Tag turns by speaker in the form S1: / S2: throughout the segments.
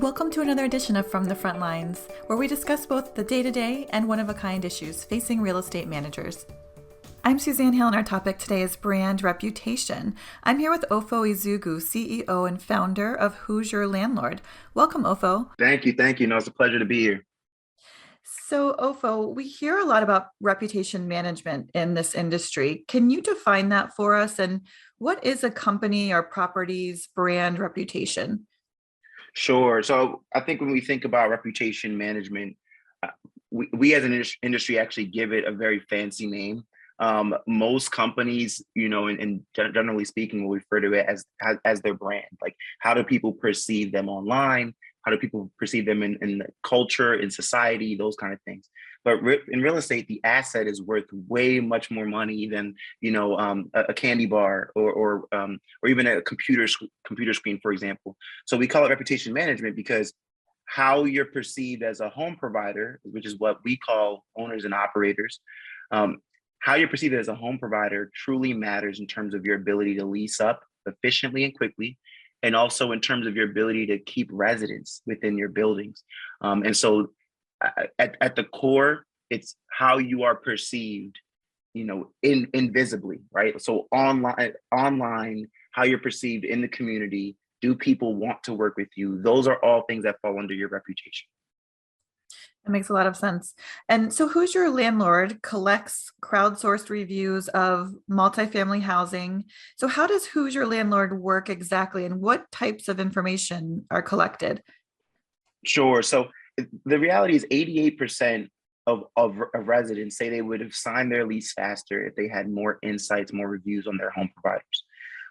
S1: Welcome to another edition of From the Front Lines, where we discuss both the day-to-day and one-of-a-kind issues facing real estate managers. I'm Suzanne Hale, and our topic today is brand reputation. I'm here with Ofo Ezeugwu, CEO and founder of Who's Your Landlord. Welcome, Ofo.
S2: Thank you. No, it's a pleasure to be here.
S1: So, Ofo, we hear a lot about reputation management in this industry. Can you define that for us? And what is a company or property's brand reputation?
S2: Sure. So I think when we think about reputation management, we as an industry actually give it a very fancy name. Most companies, and generally speaking, will refer to it as their brand. Like, how do people perceive them online? How do people perceive them in the culture, in society, those kind of things. But in real estate, the asset is worth way much more money than a candy bar or even a computer screen, for example. So we call it reputation management because how you're perceived as a home provider, which is what we call owners and operators, how you're perceived as a home provider truly matters in terms of your ability to lease up efficiently and quickly, and also in terms of your ability to keep residents within your buildings. And so at the core, it's how you are perceived, invisibly, right? So online, how you're perceived in the community. Do people want to work with you? Those are all things that fall under your reputation.
S1: That makes a lot of sense. And so, Who's Your Landlord collects crowdsourced reviews of multifamily housing. So, how does Who's Your Landlord work exactly, and what types of information are collected?
S2: Sure. So the reality is 88% of residents say they would have signed their lease faster if they had more insights, more reviews on their home providers.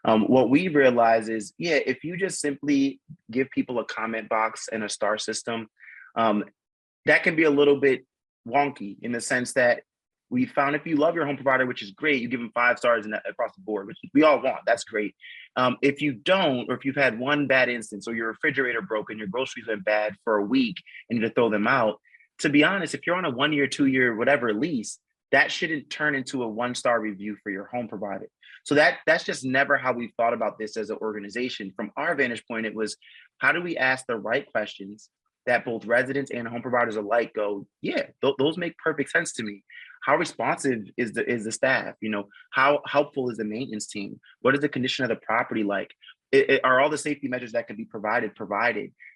S2: What we realize is, if you just simply give people a comment box and a star system, that can be a little bit wonky in the sense that we found if you love your home provider, which is great, you give them 5 stars across the board, which we all want. That's great. If you don't, or if you've had one bad instance, or your refrigerator broke and your groceries went bad for a week and you need to throw them out, to be honest, if you're on a 1 year, 2 year, whatever lease, that shouldn't turn into a 1 star review for your home provider. So that's just never how we thought about this as an organization. From our vantage point, it was, how do we ask the right questions that both residents and home providers alike go, those make perfect sense to me. How responsive is the staff? How helpful is the maintenance team? What is the condition of the property like? Are all the safety measures that can be provided?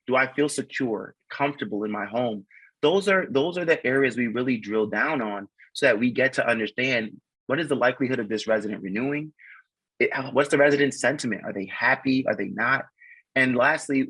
S2: Do I feel secure, comfortable in my home? Those are the areas we really drill down on so that we get to understand what is the likelihood of this resident renewing? What's the resident's sentiment? Are they happy? Are they not? And lastly,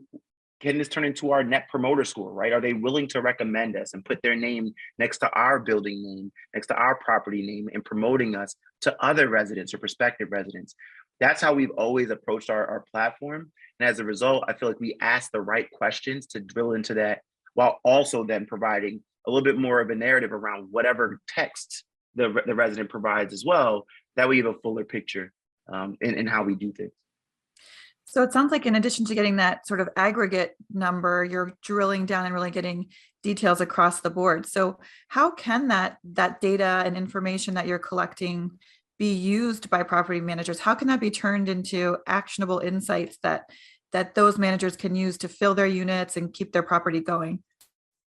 S2: can this turn into our net promoter score, right? Are they willing to recommend us and put their name next to our building name, next to our property name, and promoting us to other residents or prospective residents? That's how we've always approached our platform. And as a result, I feel like we ask the right questions to drill into that, while also then providing a little bit more of a narrative around whatever text the resident provides as well. That we have a fuller picture in how we do things.
S1: So it sounds like in addition to getting that sort of aggregate number, you're drilling down and really getting details across the board. So how can that data and information that you're collecting be used by property managers? How can that be turned into actionable insights that those managers can use to fill their units and keep their property going?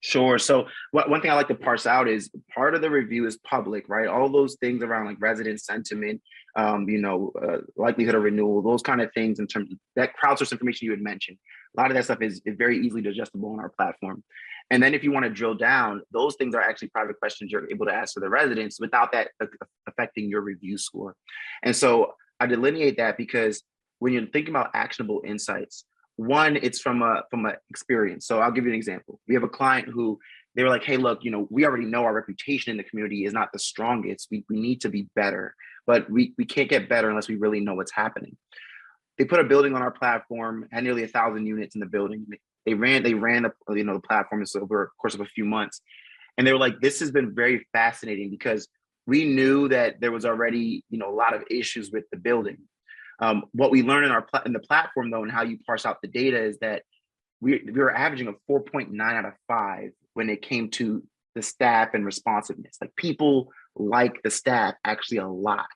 S2: Sure. So one thing I like to parse out is part of the review is public, right? All those things around like resident sentiment, likelihood of renewal, those kind of things in terms of that crowdsourced information you had mentioned. A lot of that stuff is very easily digestible on our platform. And then if you want to drill down, those things are actually private questions you're able to ask to the residents without that affecting your review score. And so I delineate that because when you're thinking about actionable insights, one, it's from a experience. So I'll give you an example. We have a client who they were like, hey, look, we already know our reputation in the community is not the strongest. We need to be better, but we can't get better unless we really know what's happening. They put a building on our platform, had nearly 1,000 units in the building. They ran the platform over the course of a few months. And they were like, this has been very fascinating because we knew that there was already, a lot of issues with the building. What we learned in the platform, though, and how you parse out the data is that we were averaging a 4.9 out of 5 when it came to the staff and responsiveness. Like, people like the staff actually a lot.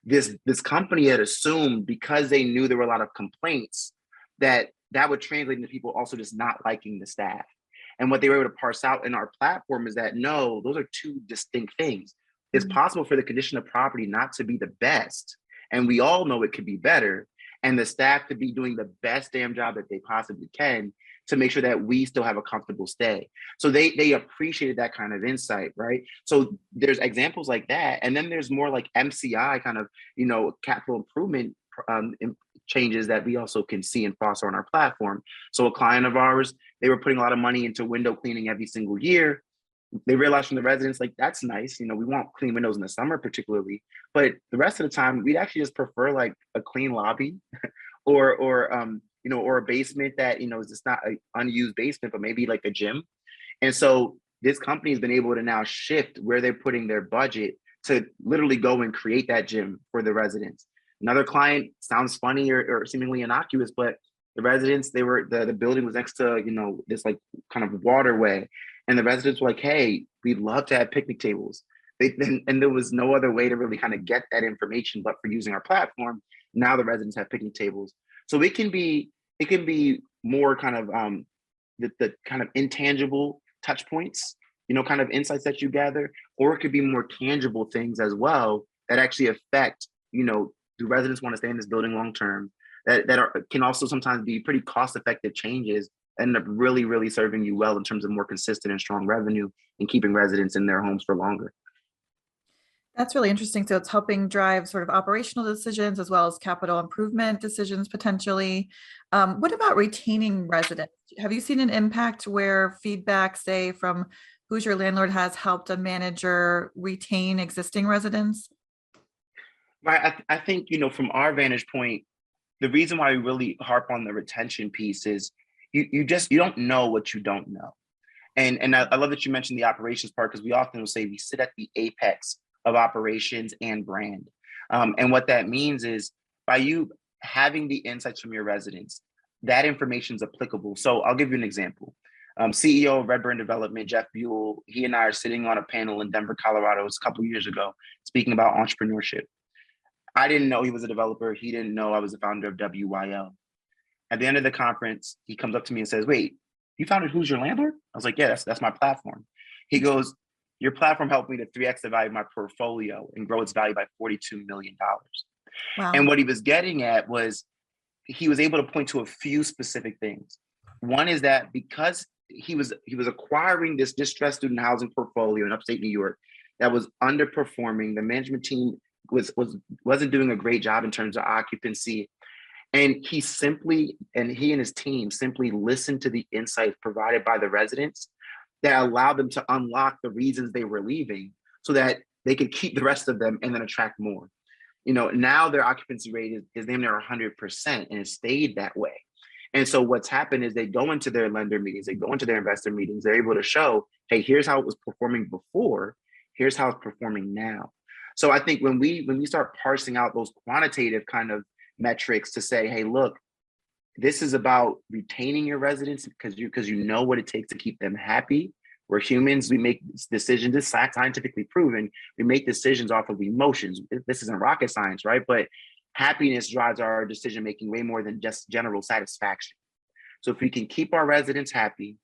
S2: This company had assumed, because they knew there were a lot of complaints, that that would translate into people also just not liking the staff. And what they were able to parse out in our platform is that no, those are two distinct things. It's
S1: Mhm.
S2: possible for the condition of property not to be the best, and we all know it could be better, and the staff to be doing the best damn job that they possibly can to make sure that we still have a comfortable stay. So they appreciated that kind of insight, right? So there's examples like that, and then there's more like MCI kind of, capital improvement changes that we also can see and foster on our platform. So a client of ours, they were putting a lot of money into window cleaning every single year. They realized from the residents, like, that's nice. We want clean windows in the summer, particularly, but the rest of the time, we'd actually just prefer like a clean lobby or a basement that, is just not an unused basement, but maybe like a gym. And so this company has been able to now shift where they're putting their budget to literally go and create that gym for the residents. Another client, sounds funny or seemingly innocuous, but the residents, the building was next to, this like kind of waterway. And the residents were like, hey, we'd love to have picnic tables. And there was no other way to really kind of get that information but for using our platform. Now the residents have picnic tables. So it can be more kind of the kind of intangible touch points, kind of insights that you gather, or it could be more tangible things as well that actually affect, do residents want to stay in this building long term? Can also sometimes be pretty cost effective changes that end up really, really serving you well in terms of more consistent and strong revenue and keeping residents in their homes for longer.
S1: That's really interesting. So it's helping drive sort of operational decisions as well as capital improvement decisions potentially. What about retaining residents? Have you seen an impact where feedback, say, from Who's Your Landlord has helped a manager retain existing residents?
S2: Right. I think, from our vantage point, the reason why we really harp on the retention piece is you don't know what you don't know. And I love that you mentioned the operations part, because we often will say we sit at the apex of operations and brand. And what that means is by you having the insights from your residents, that information is applicable. So I'll give you an example. CEO of Redburn Development, Jeff Buell, he and I are sitting on a panel in Denver, Colorado, a couple of years ago, speaking about entrepreneurship. I didn't know he was a developer. He didn't know I was the founder of WYL. At the end of the conference, he comes up to me and says, wait, you founded Who's Your Landlord? I was like, yeah, that's my platform. He goes, your platform helped me to 3x the value of my portfolio and grow its value by $42 million. And
S1: Wow.
S2: what he was getting at was he was able to point to a few specific things. One is that because he was acquiring this distressed student housing portfolio in upstate New York that was underperforming, the management team wasn't doing a great job in terms of occupancy. And he and his team simply listened to the insights provided by the residents that allowed them to unlock the reasons they were leaving so that they could keep the rest of them and then attract more. Now their occupancy rate is damn near 100% and it stayed that way. And so what's happened is they go into their lender meetings, they go into their investor meetings, they're able to show, hey, here's how it was performing before, here's how it's performing now. So I think when we start parsing out those quantitative kind of metrics to say, hey, look, this is about retaining your residents because you know what it takes to keep them happy. We're humans, we make decisions, this is scientifically proven, we make decisions off of emotions. This isn't rocket science, right? But happiness drives our decision making way more than just general satisfaction. So if we can keep our residents happy,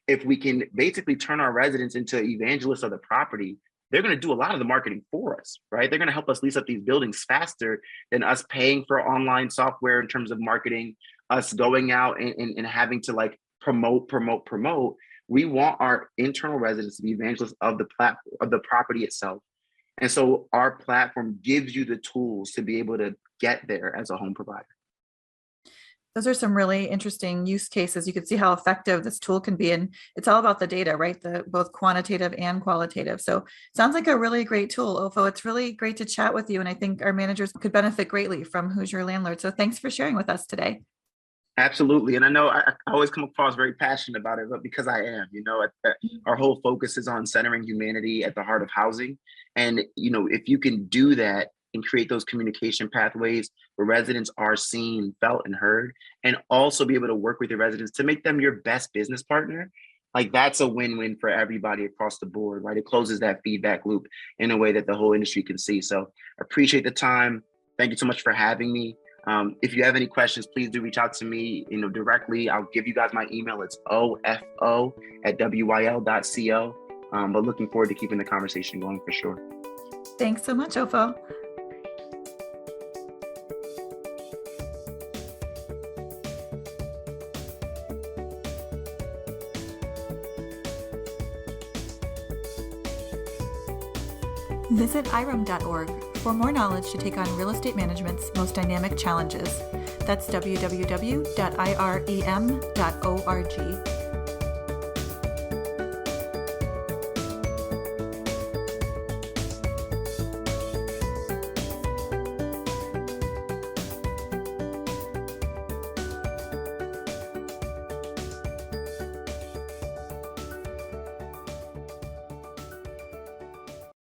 S2: if we can basically turn our residents into evangelists of the property, they're going to do a lot of the marketing for us, right? They're going to help us lease up these buildings faster than us paying for online software in terms of marketing, us going out and having to like promote. We want our internal residents to be evangelists of the platform, of the property itself. And so our platform gives you the tools to be able to get there as a home provider.
S1: Those are some really interesting use cases. You can see how effective this tool can be. And it's all about the data, right? The both quantitative and qualitative. So sounds like a really great tool, Ofo. It's really great to chat with you. And I think our managers could benefit greatly from Who's Your Landlord. So thanks for sharing with us today.
S2: Absolutely. And I know I always come across very passionate about it, but because I am, our whole focus is on centering humanity at the heart of housing. And, if you can do that and create those communication pathways where residents are seen, felt, and heard, and also be able to work with your residents to make them your best business partner, like that's a win-win for everybody across the board, right? It closes that feedback loop in a way that the whole industry can see. So I appreciate the time. Thank you so much for having me. If you have any questions, please do reach out to me, directly. I'll give you guys my email. It's ofo@wyl.co. But looking forward to keeping the conversation going for sure.
S1: Thanks so much, Ofo. Visit irem.org for more knowledge to take on real estate management's most dynamic challenges. That's www.irem.org.